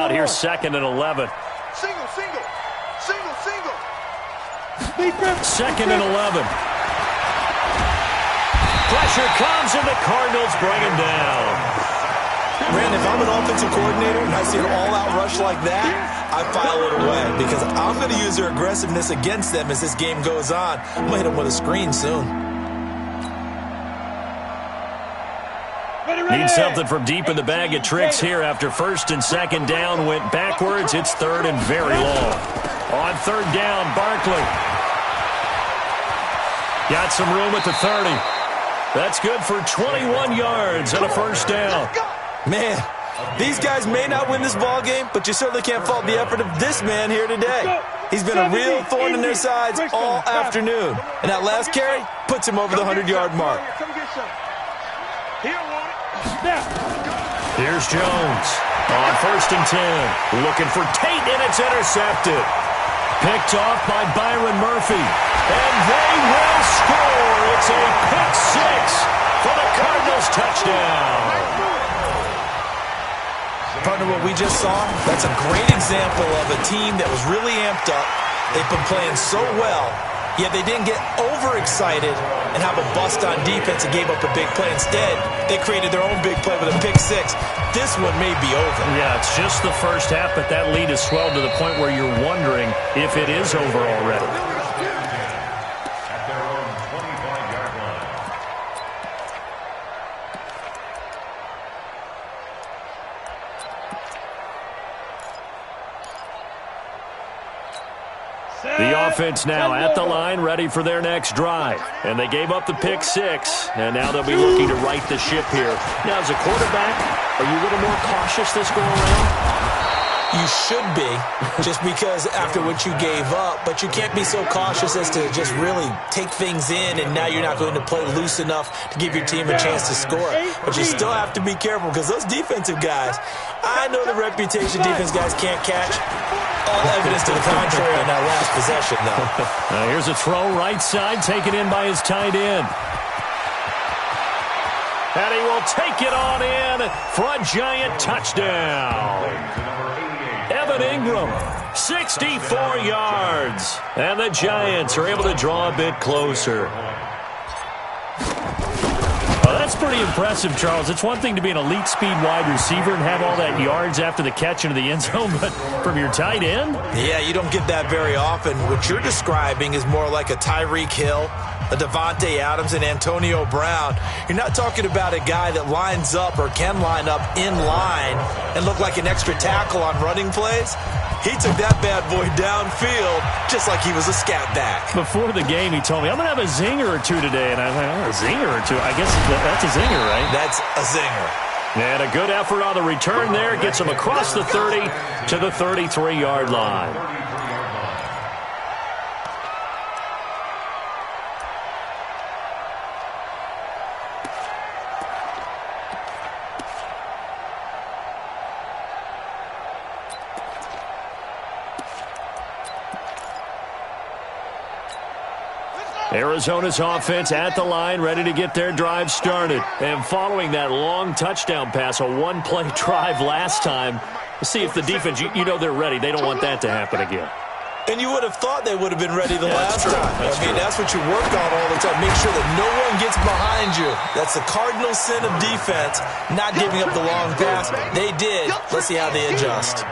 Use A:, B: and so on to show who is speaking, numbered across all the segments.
A: out here, 2nd and 11.
B: Single.
A: 2nd and 11. Pressure comes, and the Cardinals bring him down.
C: Brandon, if I'm an offensive coordinator and I see an all-out rush like that, I file it away because I'm going to use their aggressiveness against them as this game goes on. I'm going to hit them with a screen soon.
A: Need something from deep in the bag of tricks here after 1st and 2nd down went backwards. It's 3rd and very long. On 3rd down, Barkley. Got some room at the 30. That's good for 21 yards and a 1st down.
C: Man, these guys may not win this ball game, but you certainly can't fault the effort of this man here today. He's been a real thorn in their sides all afternoon. And that last carry puts him over the 100-yard mark.
A: Here's Jones on 1st and 10. Looking for Tate, and it's intercepted. Picked off by Byron Murphy. And they will score. It's a pick 6 for the Cardinals touchdown.
C: Partner, what we just saw, that's a great example of a team that was really amped up. They've been playing so well, yet they didn't get overexcited and have a bust on defense and gave up a big play. Instead, they created their own big play with a pick 6. This one may be over.
A: Yeah, it's just the first half, but that lead has swelled to the point where you're wondering if it is over already. The offense now at the line, ready for their next drive. And they gave up the pick 6, and now they'll be looking to right the ship here. Now, as a quarterback, are you a little more cautious this go around?
C: You should be, just because after what you gave up, but you can't be so cautious as to just really take things in, and now you're not going to play loose enough to give your team a chance to score. But you still have to be careful because those defensive guys, I know the reputation defense guys can't catch. All evidence to the contrary on that last possession, though.
A: Here's a throw right side, taken in by his tight end. And he will take it on in for a giant touchdown. Evan Ingram, 64 yards. And the Giants are able to draw a bit closer. That's pretty impressive, Charles. It's one thing to be an elite speed wide receiver and have all that yards after the catch into the end zone, but from your tight end?
C: Yeah, you don't get that very often. What you're describing is more like a Tyreek Hill, a Devontae Adams, and Antonio Brown. You're not talking about a guy that lines up or can line up in line and look like an extra tackle on running plays. He took that bad boy downfield just like he was a scat back.
A: Before the game, he told me, I'm going to have a zinger or two today. And I was like, oh, a zinger or two? I guess that's a zinger, right?
C: That's a zinger.
A: And a good effort on the return there. Gets him across the 30 to the 33-yard line. Arizona's offense at the line, ready to get their drive started. And following that long touchdown pass, a one-play drive last time, let's see if the defense, you know they're ready. They don't want that to happen again.
C: And you would have thought they would have been ready the last time. That's what you work on all the time. Make sure that no one gets behind you. That's the cardinal sin of defense, not giving up the long pass. They did. Let's see how they adjust.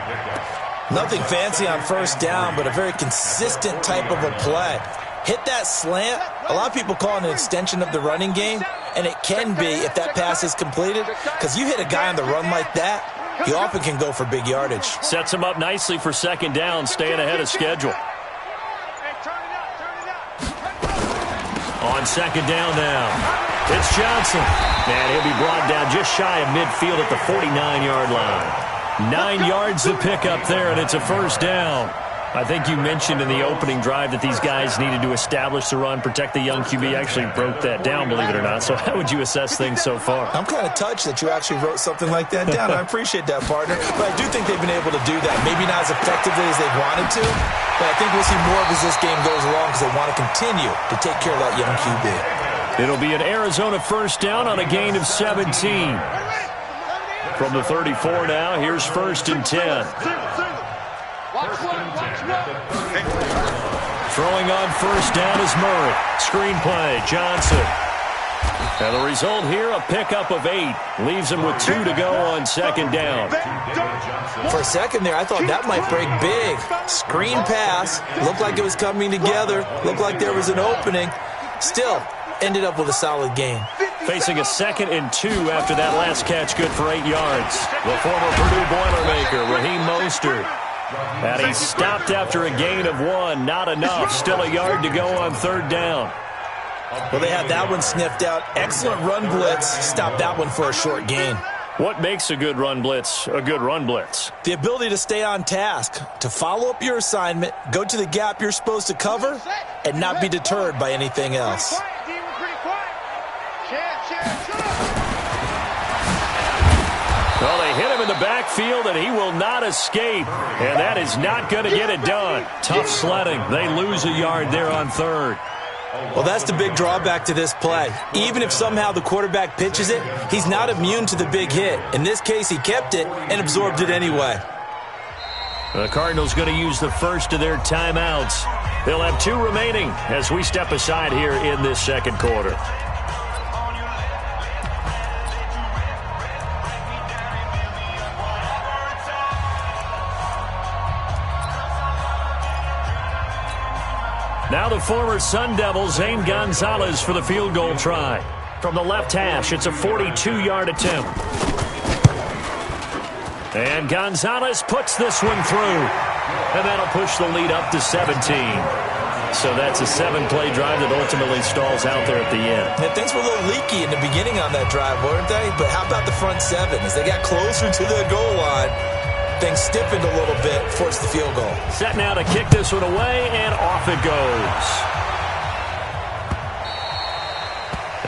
C: Nothing fancy on 1st down, but a very consistent type of a play. Hit that slant. A lot of people call it an extension of the running game, and it can be if that pass is completed, because you hit a guy on the run like that, he often can go for big yardage.
A: Sets him up nicely for 2nd down, staying ahead of schedule. On 2nd down now, it's Johnson. And he'll be brought down just shy of midfield at the 49-yard line. 9 yards to pick up there, and it's a 1st down. I think you mentioned in the opening drive that these guys needed to establish the run, protect the young QB. Actually broke that down, believe it or not. So how would you assess things so far?
C: I'm kind of touched that you actually wrote something like that down. I appreciate that, partner. But I do think they've been able to do that. Maybe not as effectively as they wanted to, but I think we'll see more of as this game goes along because they want to continue to take care of that young QB.
A: It'll be an Arizona 1st down on a gain of 17. From the 34 now, here's 1st and 10. Throwing on 1st down is Murray. Screenplay, Johnson. And the result here, a pickup of 8. Leaves him with 2 to go on 2nd down.
C: For a second there, I thought that might break big. Screen pass. Looked like it was coming together. Looked like there was an opening. Still, ended up with a solid gain.
A: Facing a 2nd and 2 after that last catch, good for 8 yards. The former Purdue Boilermaker, Raheem Mostert. And he stopped after a gain of 1. Not enough. Still a yard to go on 3rd down.
C: Well, they had that one sniffed out. Excellent run blitz. Stopped that one for a short gain.
A: What makes a good run blitz a good run blitz?
C: The ability to stay on task, to follow up your assignment, go to the gap you're supposed to cover, and not be deterred by anything else.
A: Well, they hit him in the backfield, and he will not escape. And that is not going to get it done. Tough sledding. They lose a yard there on 3rd.
C: Well, that's the big drawback to this play. Even if somehow the quarterback pitches it, he's not immune to the big hit. In this case, he kept it and absorbed it anyway.
A: The Cardinals going to use the first of their timeouts. They'll have 2 remaining as we step aside here in this 2nd quarter. Now the former Sun Devil, Zane Gonzalez, for the field goal try. From the left hash, it's a 42-yard attempt. And Gonzalez puts this one through. And that'll push the lead up to 17. So that's a 7-play drive that ultimately stalls out there at the end.
C: And things were a little leaky in the beginning on that drive, weren't they? But how about the front 7? As they got closer to the goal line, things stiffened a little bit, forced the field goal.
A: Set now to kick this one away, and off it goes.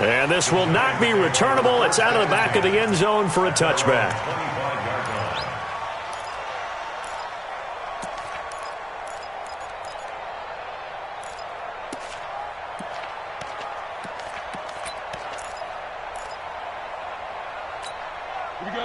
A: And this will not be returnable. It's out of the back of the end zone for a touchback.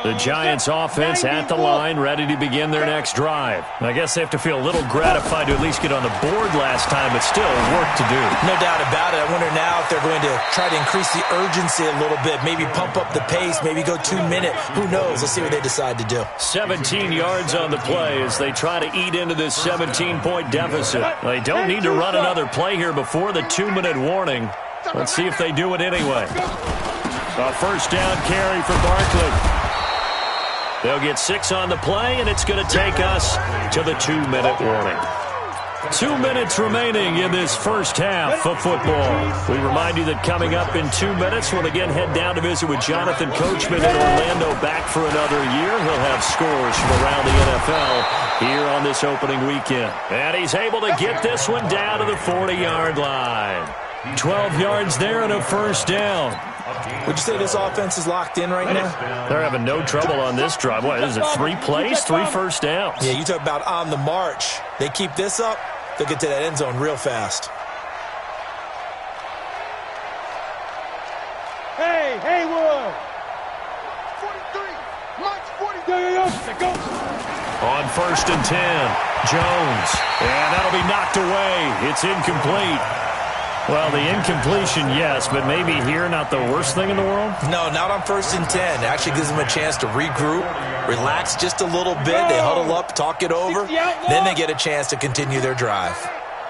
A: The Giants offense at the line, ready to begin their next drive. I guess they have to feel a little gratified to at least get on the board last time, but still work to do.
C: No doubt about it. I wonder now if they're going to try to increase the urgency a little bit, maybe pump up the pace, maybe go 2-minute. Who knows? Let's see what they decide to do.
A: 17 yards on the play as they try to eat into this 17-point deficit. They don't need to run another play here before the 2-minute warning. Let's see if they do it anyway. A 1st down carry for Barkley. They'll get 6 on the play, and it's going to take us to the 2-minute warning. 2 minutes remaining in this first half of football. We remind you that coming up in 2 minutes, we'll again head down to visit with Jonathan Coachman in Orlando, back for another year. He'll have scores from around the NFL here on this opening weekend. And he's able to get this one down to the 40-yard line. 12 yards there and a 1st down.
C: Would you say this offense is locked in right now?
A: They're having no trouble on this drive. What is it, 3 plays, 3 1st downs?
C: Yeah, you talk about on the march. They keep this up, they'll get to that end zone real fast.
B: Hey, Haywood! 43, Mike's 43. Go.
A: On 1st and 10, Jones. And that'll be knocked away. It's incomplete. Well, the incompletion, yes, but maybe here not the worst thing in the world?
C: No, not on 1st and 10. It actually gives them a chance to regroup, relax just a little bit. They huddle up, talk it over. Then they get a chance to continue their drive.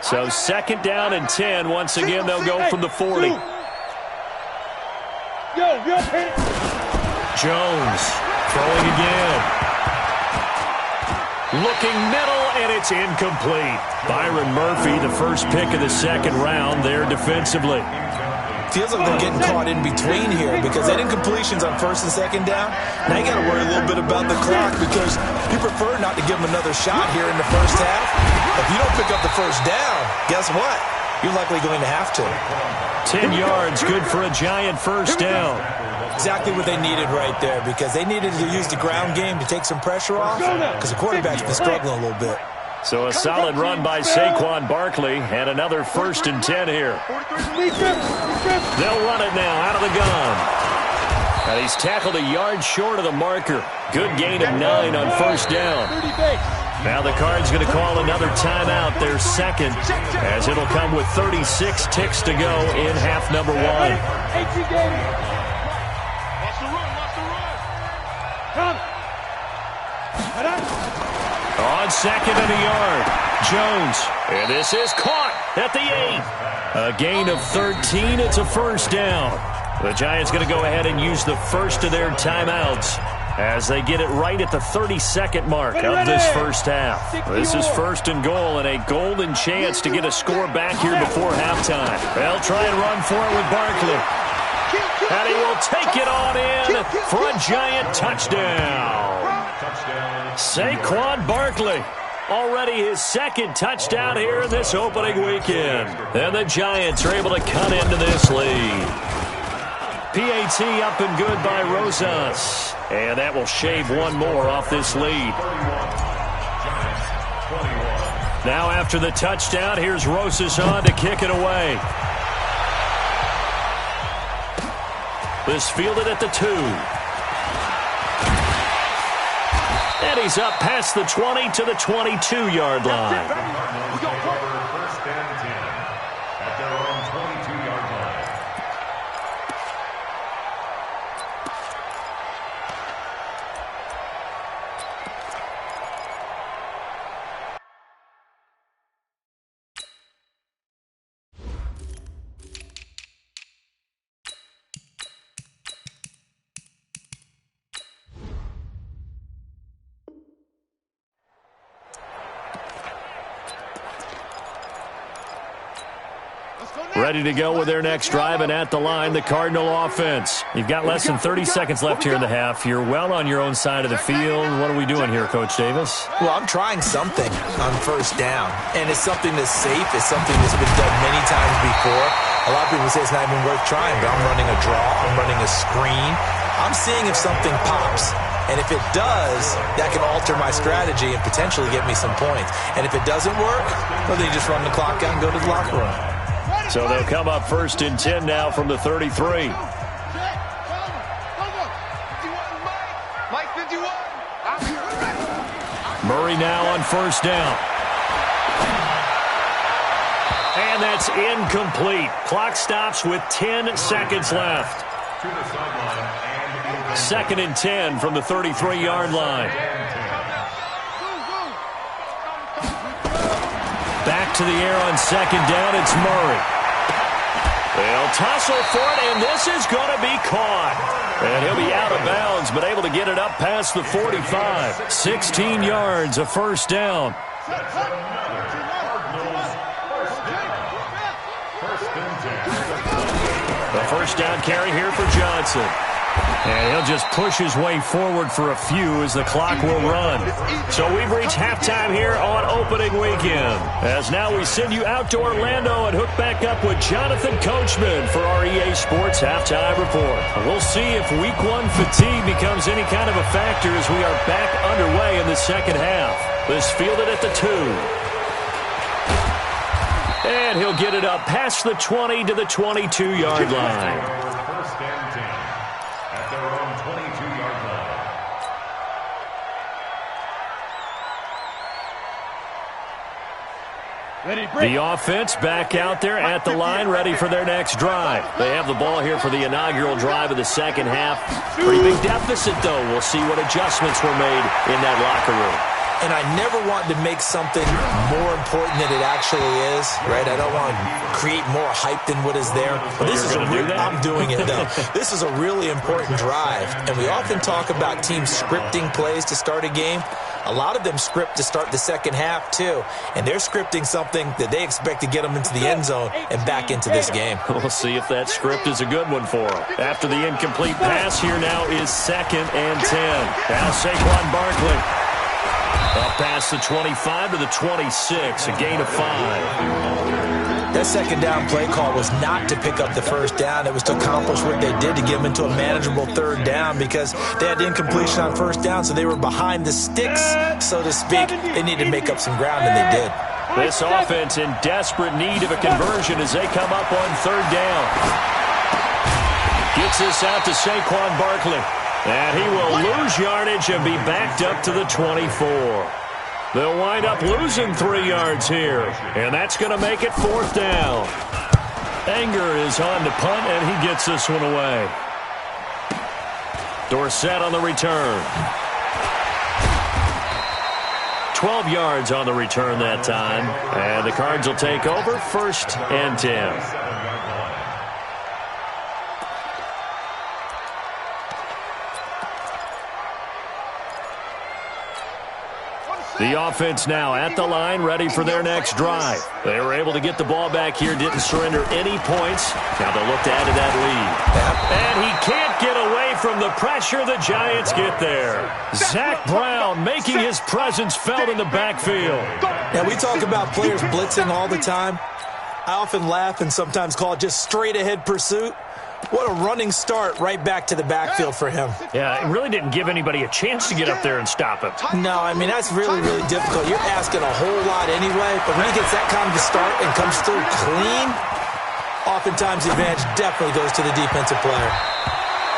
A: So 2nd down and 10. Once again, they'll go from the 40. Jones throwing again. Looking middle, and it's incomplete. Byron Murphy, the first pick of the 2nd round there defensively.
C: Feels like they're getting caught in between here because that incompletion's on 1st and 2nd down. Now you got to worry a little bit about the clock because you prefer not to give them another shot here in the first half. If you don't pick up the 1st down, guess what? You're likely going to have to.
A: 10 yards, good for a Giant 1st down.
C: Exactly what they needed right there because they needed to use the ground game to take some pressure off because the quarterback's been struggling a little bit.
A: So a solid run by Saquon Barkley and another 1st and 10 here. They'll run it now out of the gun. And he's tackled a yard short of the marker. Good gain of 9 on first down. Now the Cards going to call another timeout, their second, as it'll come with 36 ticks to go in half number 1. On second and a yard, Jones. And this is caught at the 8. A gain of 13. It's a first down. The Giants going to go ahead and use the first of their timeouts as they get it right at the 32nd mark of this first half. This is first and goal and a golden chance to get a score back here before halftime. They'll try and run for it with Barkley. And he will take it on in for a Giant touchdown. Saquon Barkley. Already his second touchdown here in this opening weekend. And the Giants are able to cut into this lead. PAT up and good by Rosas. And that will shave one more off this lead. Now after the touchdown, here's Rosas on to kick it away. This fielded at the 2. And he's up past the 20 to the 22-yard line.
D: First and 10 at their own 22-yard line.
A: Ready to go with their next drive, and at the line, the Cardinal offense. You've got less than 30 seconds left here in the half. You're well on your own side of the field. What are we doing here, Coach Davis?
C: Well, I'm trying something on first down, and it's something that's safe. It's something that's been done many times before. A lot of people say it's not even worth trying, but I'm running a draw. I'm running a screen. I'm seeing if something pops. And if it does, that can alter my strategy and potentially get me some points. And if it doesn't work, well, then you just run the clock out and go to the locker room.
A: So they'll come up first and 10 now from the 33. Murray now on first down. And that's incomplete. Clock stops with 10 seconds left. Second and 10 from the 33-yard line. Back to the air on second down, it's Murray. They'll tussle for it, and this is going to be caught. And he'll be out of bounds, but able to get it up past the 45. 16 yards, a first down. The first down carry here for Johnson. And he'll just push his way forward for a few as the clock will run. So we've reached halftime here on opening weekend. As now we send you out to Orlando and hook back up with Jonathan Coachman for our EA Sports Halftime Report. We'll see if Week 1 fatigue becomes any kind of a factor as we are back underway in the second half. This fielded at the 2. And he'll get it up past the 20 to the 22-yard line.
D: First and 10 at their own 22-yard line.
A: The offense back out there at the line, ready for their next drive. They have the ball here for the inaugural drive of the second half. Pretty big deficit, though. We'll see what adjustments were made in that locker room.
C: And I never want to make something more important than it actually is, right? I don't want to create more hype than what is there. But this is I'm doing it, though. This is a really important drive. And we often talk about teams scripting plays to start a game. A lot of them script to start the second half, too. And they're scripting something that they expect to get them into the end zone and back into this game.
A: We'll see if that script is a good one for them. After the incomplete pass, here now is second and 10. Now Saquon Barkley. Up past the 25 to the 26, a gain of 5.
C: That second down play call was not to pick up the first down. It was to accomplish what they did to get them into a manageable third down because they had incompletion on first down, so they were behind the sticks, so to speak. They needed to make up some ground, and they did.
A: This offense in desperate need of a conversion as they come up on third down. Gets this out to Saquon Barkley. And he will lose yardage and be backed up to the 24. They'll wind up losing 3 yards here. And that's going to make it 4th down. Anger is on to punt, and he gets this one away. Dorsett on the return. 12 yards on the return that time. And the Cards will take over 1st and 10. The offense now at the line, ready for their next drive. They were able to get the ball back here, didn't surrender any points. Now they'll look to add to that lead. And he can't get away from the pressure. The Giants get there. Zach Brown making his presence felt in the backfield.
C: Now, we talk about players blitzing all the time. I often laugh and sometimes call it just straight-ahead pursuit. What a running start right back to the backfield for him.
A: Yeah, it really didn't give anybody a chance to get up there and stop him.
C: No, I mean, that's really, really difficult. You're asking a whole lot anyway, but when he gets that kind of a start and comes through clean, oftentimes the advantage definitely goes to the defensive player.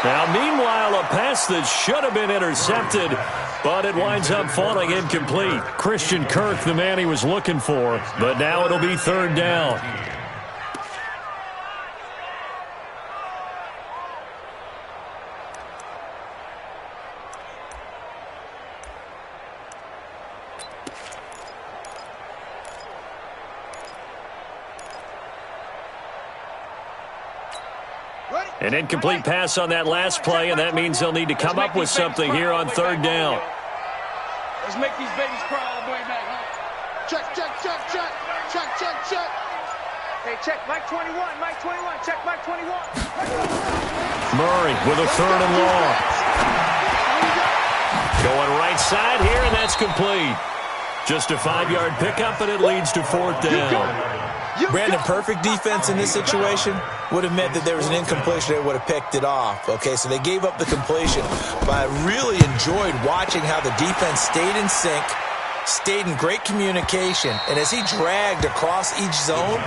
A: Now, meanwhile, a pass that should have been intercepted, but it winds up falling incomplete. Christian Kirk, the man he was looking for, but now it'll be 3rd down. An incomplete pass on that last play, and that means they'll need to come up with something here on 3rd down.
B: Let's make these babies cry all the way back. Check, check, check, check. Check, check, check. Hey, check Mike 21, Mike 21. Check Mike 21.
A: Murray with a 3rd and long. Going right side here, and that's complete. Just a 5-yard pickup, and it leads to 4th down.
C: Brandon, perfect defense in this situation would have meant that there was an incompletion. They would have picked it off. Okay, so they gave up the completion. But I really enjoyed watching how the defense stayed in sync, stayed in great communication. And as he dragged across each zone,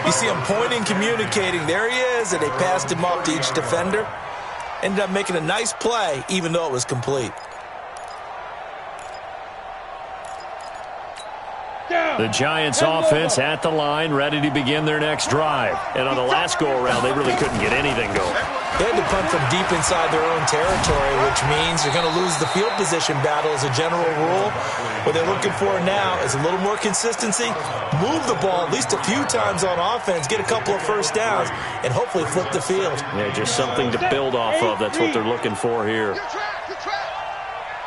C: you see him pointing, communicating. There he is, and they passed him off to each defender. Ended up making a nice play, even though it was complete.
A: The Giants offense at the line, ready to begin their next drive. And on the last go-around, they really couldn't get anything going.
C: They had to punt from deep inside their own territory, which means you're going to lose the field position battle as a general rule. What they're looking for now is a little more consistency, move the ball at least a few times on offense, get a couple of 1st downs, and hopefully flip the field.
A: Yeah, just something to build off of. That's what they're looking for here.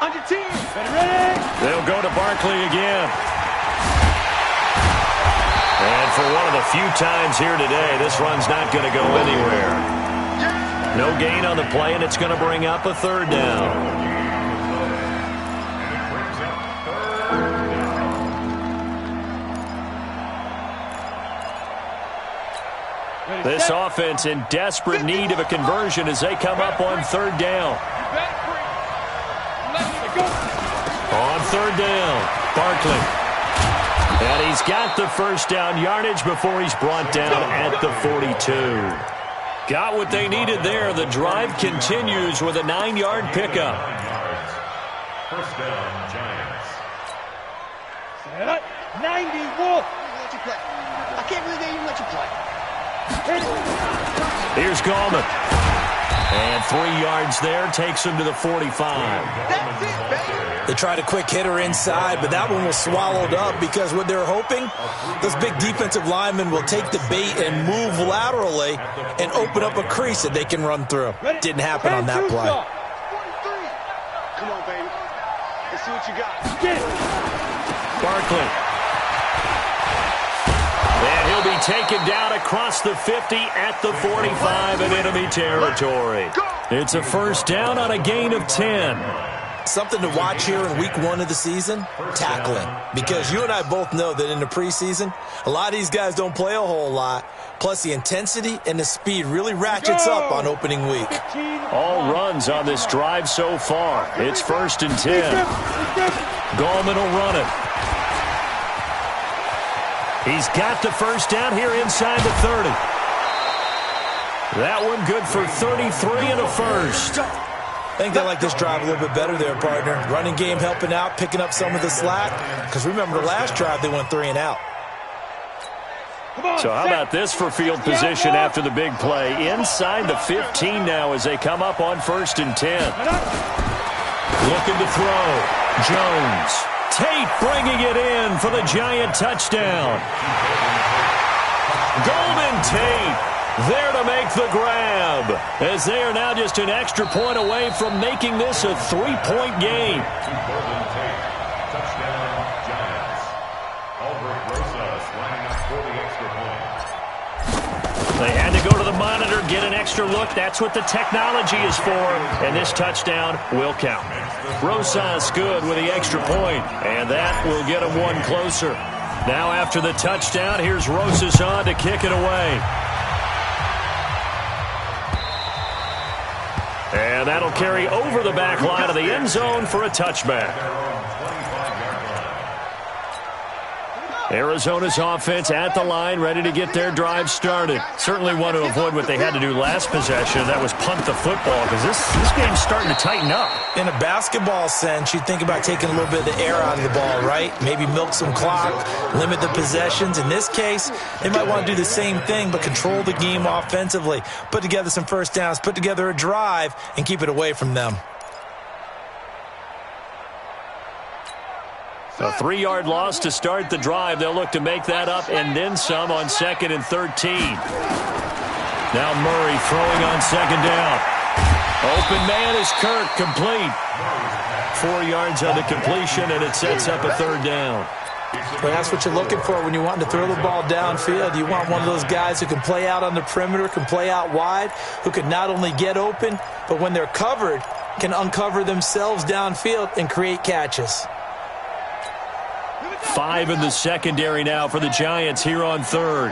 B: On your team. Ready?
A: They'll go to Barkley again. And for one of the few times here today, this run's not going to go anywhere. No gain on the play, and it's going to bring up a 3rd down. This offense in desperate need of a conversion as they come up on 3rd down. On 3rd down, Barkley. And he's got the 1st down yardage before he's brought down at the 42. Got what they needed there. The drive continues with a 9-yard pickup.
D: 1st down, Giants.
B: 90, Wolf. Let you play. I can't believe they even let you play.
A: Here's Gallman. And 3 yards there takes him to the 45.
B: That's it, baby.
C: They tried a quick hitter inside, but that one was swallowed up because what they're hoping, those big defensive linemen will take the bait and move laterally and open up a crease that they can run through. Didn't happen on that play.
B: 43. Come on, baby. Let's see what you got.
A: Barkley. And he'll be taken down across the 50 at the 45 in enemy territory. It's a 1st down on a gain of 10.
C: Something to watch here in week 1 of the season, tackling. Because you and I both know that in the preseason, a lot of these guys don't play a whole lot. Plus, the intensity and the speed really ratchets up on opening week.
A: All runs on this drive so far. It's 1st and 10. Gallman will run it. He's got the 1st down here inside the 30. That one good for 33 and a first.
C: I think they like this drive a little bit better there, partner. Running game helping out, picking up some of the slack. Because remember, the last drive they went 3 and out.
A: So how about this for field position after the big play? Inside the 15 now as they come up on 1st and 10. Looking to throw. Jones. Tate bringing it in for the Giant touchdown. Golden Tate there to make the grab, as they are now just an extra point away from making this a 3-point game.
D: Golden Tate. Touchdown, Giants. Albert Rosas lining up for the extra point.
A: They had to go to the monitor, get an extra look. That's what the technology is for, and this touchdown will count. Rosas good with the extra point, and that will get him one closer. Now after the touchdown, here's Rosas on to kick it away. And that'll carry over the back line of the end zone for a touchback. Arizona's offense at the line, ready to get their drive started. Certainly want to avoid what they had to do last possession. That was punt the football, because this game's starting to tighten up.
C: In a basketball sense, you think about taking a little bit of the air out of the ball, right? Maybe milk some clock, limit the possessions. In this case, they might want to do the same thing, but control the game offensively. Put together some first downs, put together a drive, and keep it away from them.
A: A 3-yard loss to start the drive. They'll look to make that up and then some on 2nd and 13. Now Murray throwing on 2nd down. Open man is Kirk, complete. 4 yards on the completion, and it sets up a 3rd down.
C: Well, that's what you're looking for when you want to throw the ball downfield. You want one of those guys who can play out on the perimeter, can play out wide, who can not only get open, but when they're covered, can uncover themselves downfield and create catches.
A: 5 in the secondary now for the Giants here on 3rd.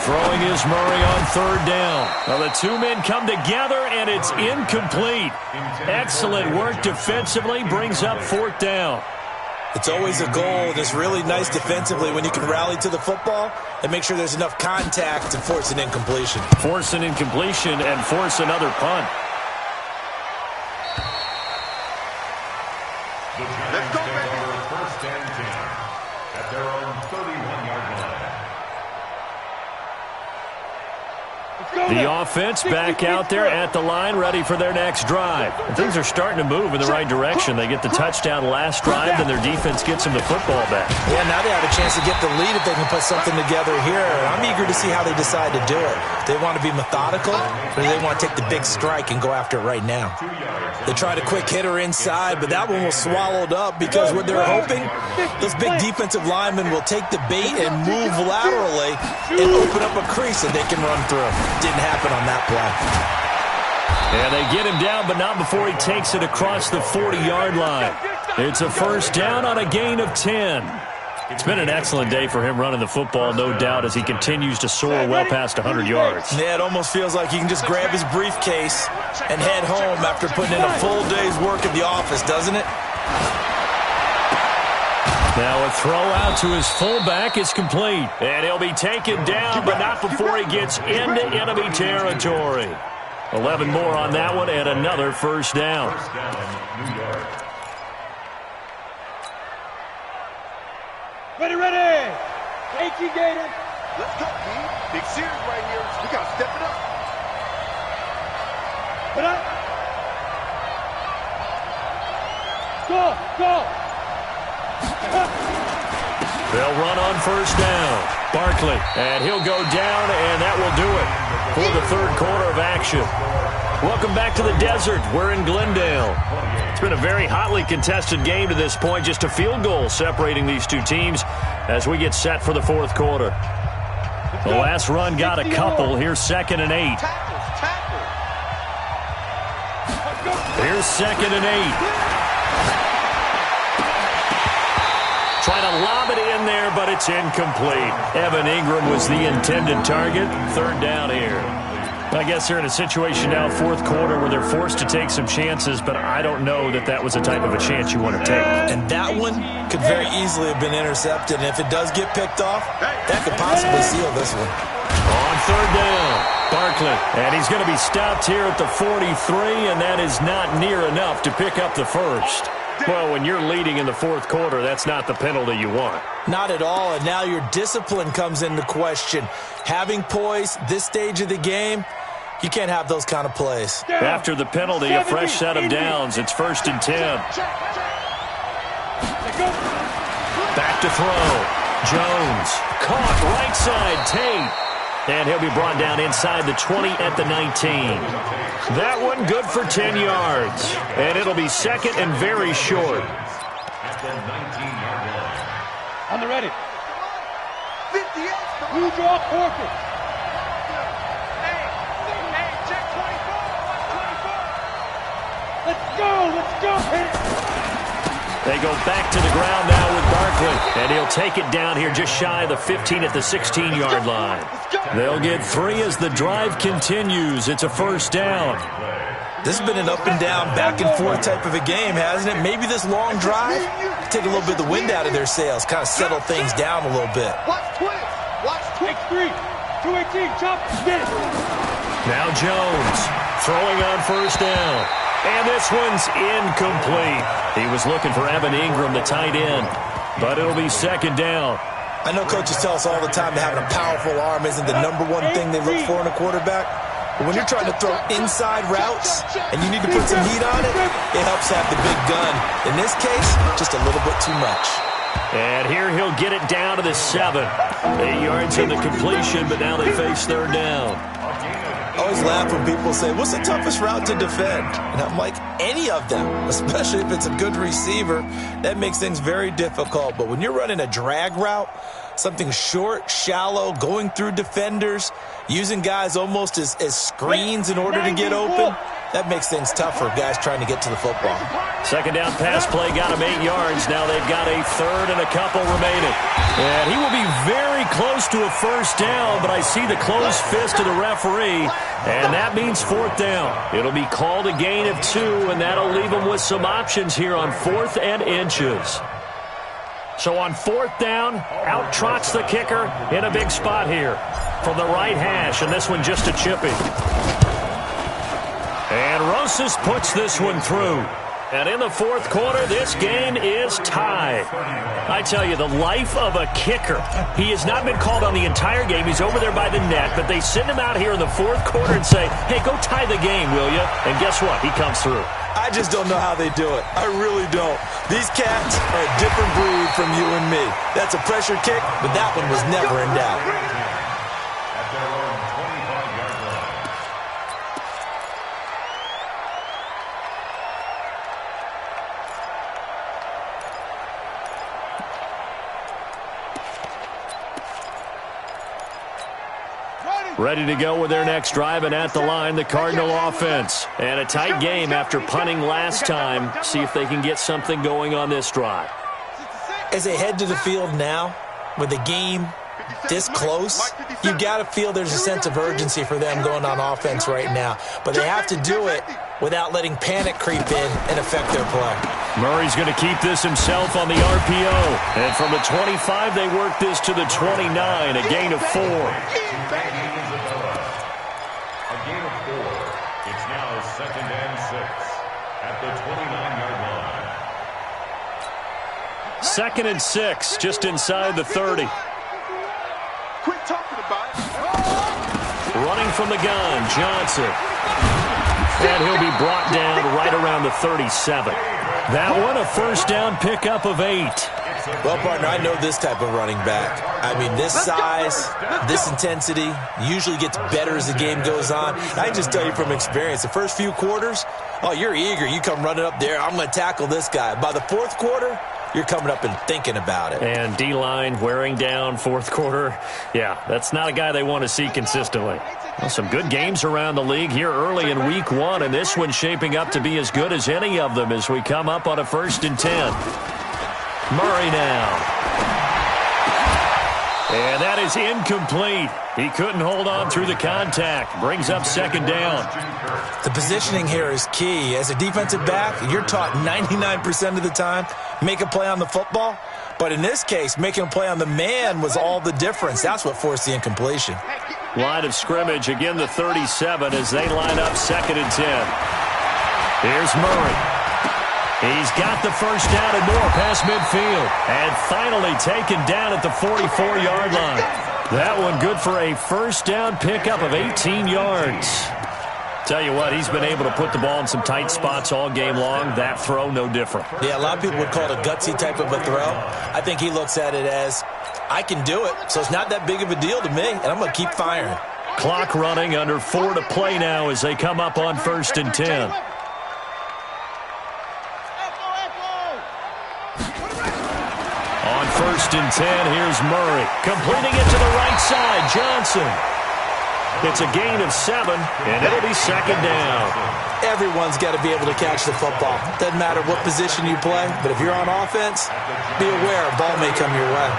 A: Throwing is Murray on 3rd down. Now the 2 men come together, and it's incomplete. Excellent work defensively, brings up 4th down.
C: It's always a goal, and it's really nice defensively when you can rally to the football and make sure there's enough contact to force an incompletion.
A: Force an incompletion and force another punt.
D: Let's go, baby. 1st and 10 at their own 31-yard line.
A: The offense back out there at the line, ready for their next drive. And things are starting to move in the right direction. They get the touchdown last drive, and their defense gets them the football back.
C: Yeah, now they have a chance to get the lead if they can put something together here. I'm eager to see how they decide to do it. They want to be methodical, or they want to take the big strike and go after it right now. They tried a quick hitter inside, but that one was swallowed up because what they're hoping, those big defensive linemen will take the bait and move laterally and open up a crease that they can run through. Didn't happen on that play.
A: And they get him down, but not before he takes it across the 40-yard line. It's a 1st down on a gain of 10. It's been an excellent day for him running the football, no doubt, as he continues to soar well past 100 yards.
C: Yeah, it almost feels like he can just grab his briefcase and head home after putting in a full day's work at the office, doesn't it?
A: Now a throw out to his fullback is complete. And he'll be taken down, but not before he gets into enemy territory. 11 more on that one, and another 1st down.
D: 1st down, New York.
B: Ready. Thank you, Gator. Let's go, B. Big series right here. We got to step it up. Put up. Go.
A: They'll run on 1st down. Barkley, and he'll go down, and that will do it for the 3rd quarter of action. Welcome back to the desert. We're in Glendale. It's been a very hotly contested game to this point. Just a field goal separating these two teams as we get set for the 4th quarter. The last run got a couple. Here's 2nd and 8. Here's 2nd and 8. Trying to lob it in there, but it's incomplete. Evan Ingram was the intended target. 3rd down here. I guess they're in a situation now, 4th quarter, where they're forced to take some chances, but I don't know that that was the type of a chance you want to take.
C: And that one could very easily have been intercepted, and if it does get picked off, that could possibly seal this one.
A: On third down, Barkley. And he's going to be stopped here at the 43, and that is not near enough to pick up the first. Well, when you're leading in the fourth quarter, that's not the penalty you want.
C: Not at all, and now your discipline comes into question. Having poise this stage of the game, you can't have those kind of plays.
A: After the penalty, a fresh set of downs. It's 1st and 10. Back to throw. Jones caught right side, Tate. And he'll be brought down inside the 20 at the 19. That one good for 10 yards. And it'll be second and very short.
D: At the 19-yard line.
B: On the ready. 58. You draw Corker. Hey, check 24. Let's go. Hit it.
A: They go back to the ground now with Barkley. And he'll take it down here just shy of the 15 at the 16-yard line. They'll get 3 as the drive continues. It's a first down.
C: This has been an up and down, back and forth type of a game, hasn't it? Maybe this long drive take a little bit of the wind out of their sails, kind of settle things down a little bit.
B: Watch 20. Watch 23. 218. Chop. Get it.
A: Now Jones throwing on first down. And this one's incomplete. He was looking for Evan Ingram, the tight end. But it'll be second down.
C: I know coaches tell us all the time that having a powerful arm isn't the number one thing they look for in a quarterback. But when you're trying to throw inside routes and you need to put some heat on it, it helps have the big gun. In this case, just a little bit too much.
A: And here he'll get it down to the 7. 8 yards in the completion, but now they face third down.
C: I always laugh when people say, what's the toughest route to defend? And I'm like, any of them, especially if it's a good receiver. That makes things very difficult. But when you're running a drag route, something short, shallow, going through defenders, using guys almost as screens in order to get open, that makes things tough for guys trying to get to the football.
A: Second down pass play got him 8 yards. Now they've got a third and a couple remaining. And he will be very close to a first down, but I see the closed fist of the referee, and that means fourth down. It'll be called a gain of 2, and that'll leave them with some options here on 4th and inches. So on fourth down, out trots the kicker in a big spot here from the right hash, and this one just a chippy. And Rosas puts this one through. And in the fourth quarter, this game is tied. I tell you, the life of a kicker. He has not been called on the entire game. He's over there by the net, but they send him out here in the fourth quarter and say, hey, go tie the game, will you? And guess what? He comes through.
C: I just don't know how they do it. I really don't. These cats are a different breed from you and me. That's a pressure kick, but that one was never in doubt.
D: At their own 25-yard line.
A: Ready to go with their next drive, and at the line, the Cardinal offense. And a tight game after punting last time. See if they can get something going on this drive.
C: As they head to the field now, with the game this close, you got to feel there's a sense of urgency for them going on offense right now. But they have to do it without letting panic creep in and affect their play.
A: Murray's going to keep this himself on the RPO. And from the 25, they work this to the 29, a gain of 4.
D: A gain of 4. It's now 2nd and 6 at the 29-yard line.
A: 2nd and 6, just inside the 30.
B: Quit talking about it.
A: Running from the gun, Johnson. And he'll be brought down right around the 37. That one, a first down pickup of 8.
C: Well, partner, I know this type of running back. I mean, this size, this intensity usually gets better as the game goes on. I can just tell you from experience, the first few quarters, oh, you're eager. You come running up there, I'm going to tackle this guy. By the fourth quarter, you're coming up and thinking about it.
A: And D-line wearing down fourth quarter. Yeah, that's not a guy they want to see consistently. Well, some good games around the league here early in week 1, and this one's shaping up to be as good as any of them as we come up on a 1st and 10. Murray now. And that is incomplete. He couldn't hold on through the contact. Brings up 2nd down.
C: The positioning here is key. As a defensive back, you're taught 99% of the time, make a play on the football. But in this case, making a play on the man was all the difference. That's what forced the incompletion.
B: Hey,
A: Line of scrimmage, again the 37 as they line up 2nd and 10. Here's Murray. He's got the first down and more past midfield. And finally taken down at the 44-yard line. That one good for a first down pickup of 18 yards. Tell you what, he's been able to put the ball in some tight spots all game long. That throw, no different.
C: Yeah, a lot of people would call it a gutsy type of a throw. I think he looks at it as, I can do it, so it's not that big of a deal to me, and I'm going to keep firing.
A: Clock running, under 4 to play now as they come up on 1st and 10. On 1st and 10, here's Murray. Completing it to the right side, Johnson. It's a gain of 7, and it'll be 2nd down.
C: Everyone's got to be able to catch the football. Doesn't matter what position you play, but if you're on offense, be aware a ball may come your way.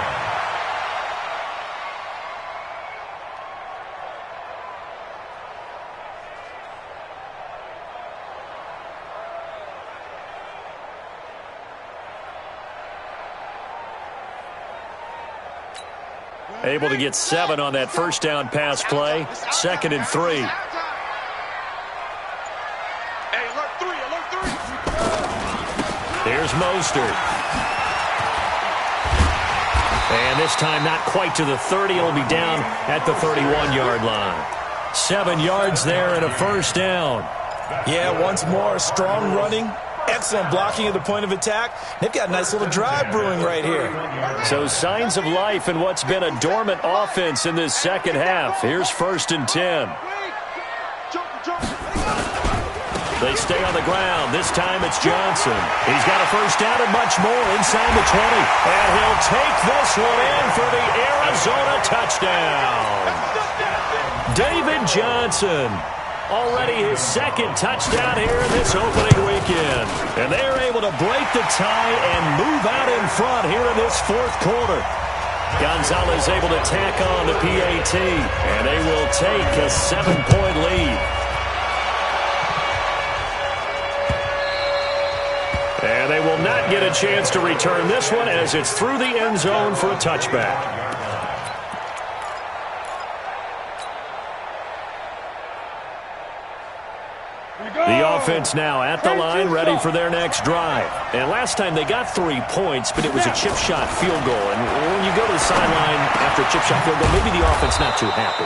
A: Able to get 7 on that first down pass play. 2nd and 3.
B: Hey, alert 3, alert 3.
A: Here's Mostert. And this time not quite to the 30. It'll be down at the 31-yard line. 7 yards there and a first down.
C: Yeah, once more, strong running. Excellent blocking at the point of attack. They've got a nice little drive brewing right here.
A: So signs of life in what's been a dormant offense in this second half. Here's 1st and 10. They stay on the ground. This time it's Johnson. He's got a first down and much more inside the 20. And he'll take this one in for the Arizona touchdown. David Johnson. Already his 2nd touchdown here in this opening weekend. And they're able to break the tie and move out in front here in this 4th quarter. Gonzalez able to tack on the PAT. And they will take a 7-point lead. And they will not get a chance to return this one as it's through the end zone for a touchback. The offense now at the line, ready for their next drive. And last time they got 3 points, but it was a chip shot field goal. And when you go to the sideline after a chip shot field goal, maybe the offense not too happy.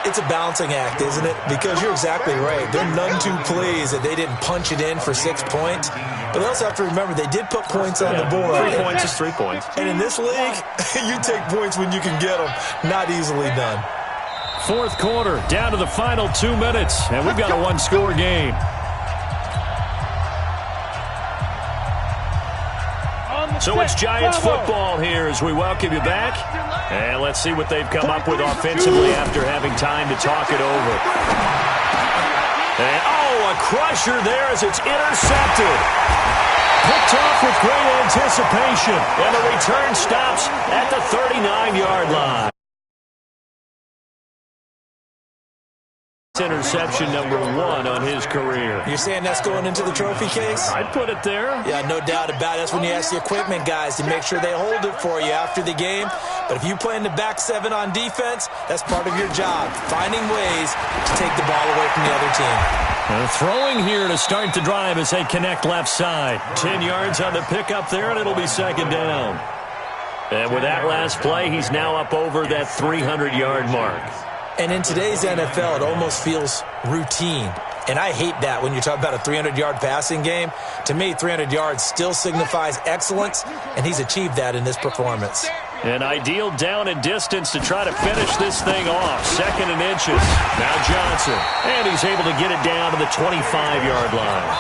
C: It's a balancing act, isn't it? Because you're exactly right. They're none too pleased that they didn't punch it in for 6 points. But they also have to remember they did put points on the board.
A: 3 points is 3 points.
C: And in this league, you take points when you can get them. Not easily done.
A: 4th quarter, down to the final 2 minutes. And we've got a 1-score game. So it's Giants football here as we welcome you back. And let's see what they've come up with offensively after having time to talk it over. And, a crusher there as it's intercepted. Picked off with great anticipation. And the return stops at the 39-yard line. Interception number 1 on his career.
C: You're saying that's going into the trophy case?
A: I'd put it there.
C: Yeah, no doubt about it. That's when you ask the equipment guys to make sure they hold it for you after the game. But if you play in the back 7 on defense, that's part of your job, finding ways to take the ball away from the other team.
A: Throwing here to start the drive as they connect left side. 10 yards on the pickup there, and it'll be 2nd down. And with that last play, he's now up over that 300-yard mark.
C: And in today's NFL, it almost feels routine. And I hate that when you talk about a 300-yard passing game. To me, 300 yards still signifies excellence, and he's achieved that in this performance.
A: An ideal down and distance to try to finish this thing off. 2nd and inches. Now Johnson. And he's able to get it down to the 25-yard line.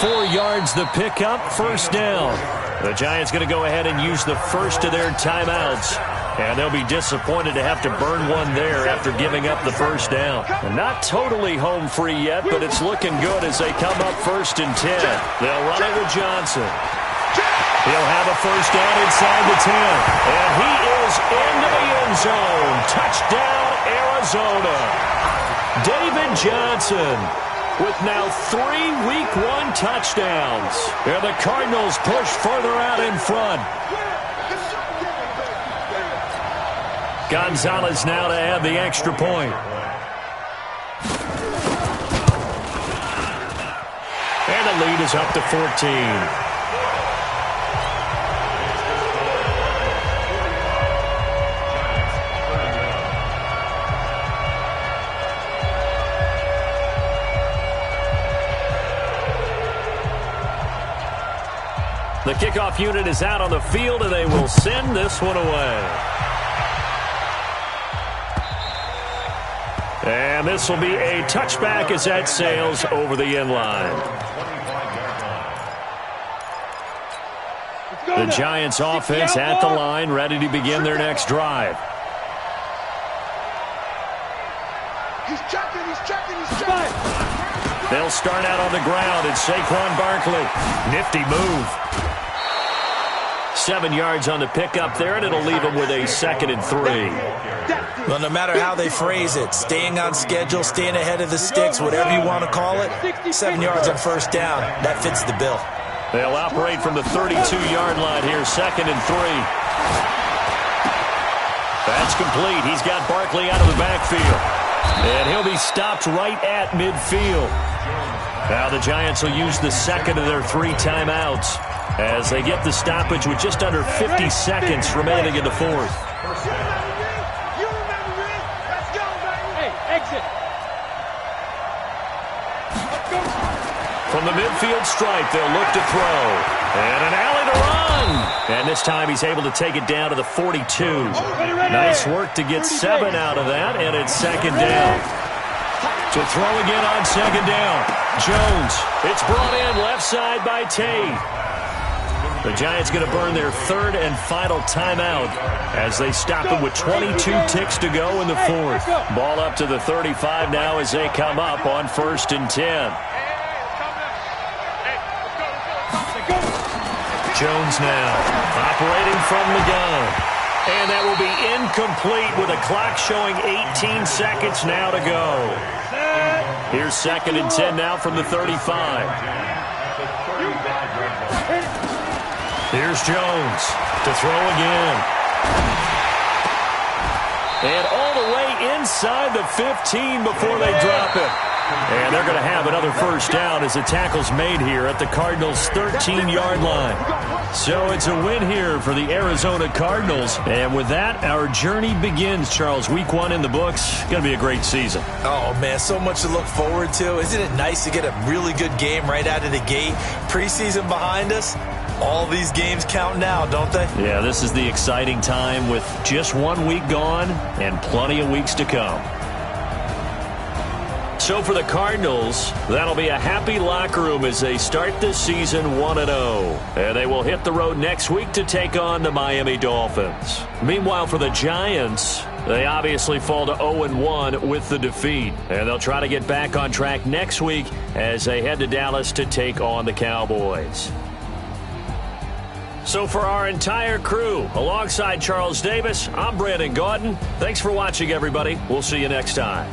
A: 4 yards the pickup, first down. The Giants going to go ahead and use the first of their timeouts. And they'll be disappointed to have to burn one there after giving up the first down. And not totally home free yet, but it's looking good as they come up 1st and 10. They'll run it with Johnson. He'll have a first down inside the 10. And he is into the end zone. Touchdown, Arizona. David Johnson with now 3 Week 1 touchdowns. And the Cardinals push further out in front. Gonzalez now to add the extra point. lead is up to 14. The kickoff unit is out on the field, and they will send this one away. And this will be a touchback as that sails over the end line. The Giants offense at the line, ready to begin their next drive.
B: He's checking, he's checking, he's checking.
A: They'll start out on the ground. It's Saquon Barkley. Nifty move. 7 yards on the pickup there, and it'll leave them with a 2nd and 3.
C: Well, no matter how they phrase it, staying on schedule, staying ahead of the sticks, whatever you want to call it, 7 yards on first down, that fits the bill.
A: They'll operate from the 32-yard line here, 2nd and 3. That's complete. He's got Barkley out of the backfield. And he'll be stopped right at midfield. Now the Giants will use the second of their 3 timeouts as they get the stoppage with just under 50 seconds remaining in the fourth.
B: You remember me? Let's go, baby. Hey, exit. Let's go.
A: From the midfield stripe, they'll look to throw. And an alley to run. And this time he's able to take it down to the 42. Nice work to get 7 out of that, and it's 2nd down. To throw again on 2nd down. Jones. It's brought in left side by Tate. The Giants going to burn their 3rd and final timeout as they stop it with 22 ticks to go in the 4th. Ball up to the 35 now as they come up on 1st and 10. Jones now operating from the gun. And that will be incomplete with a clock showing 18 seconds now to go. Here's 2nd and 10 now from the 35. Here's Jones to throw again. And all the way inside the 15 before they drop it. And they're going to have another first down as the tackle's made here at the Cardinals' 13-yard line. So it's a win here for the Arizona Cardinals. And with that, our journey begins, Charles. Week 1 in the books. Going to be a great season.
C: Oh, man, so much to look forward to. Isn't it nice to get a really good game right out of the gate? Preseason behind us. All these games count now, don't they?
A: Yeah, this is the exciting time with just 1 week gone and plenty of weeks to come. So for the Cardinals, that'll be a happy locker room as they start this season 1-0. And they will hit the road next week to take on the Miami Dolphins. Meanwhile, for the Giants, they obviously fall to 0-1 with the defeat. And they'll try to get back on track next week as they head to Dallas to take on the Cowboys. So for our entire crew, alongside Charles Davis, I'm Brandon Gaudin. Thanks for watching, everybody. We'll see you next time.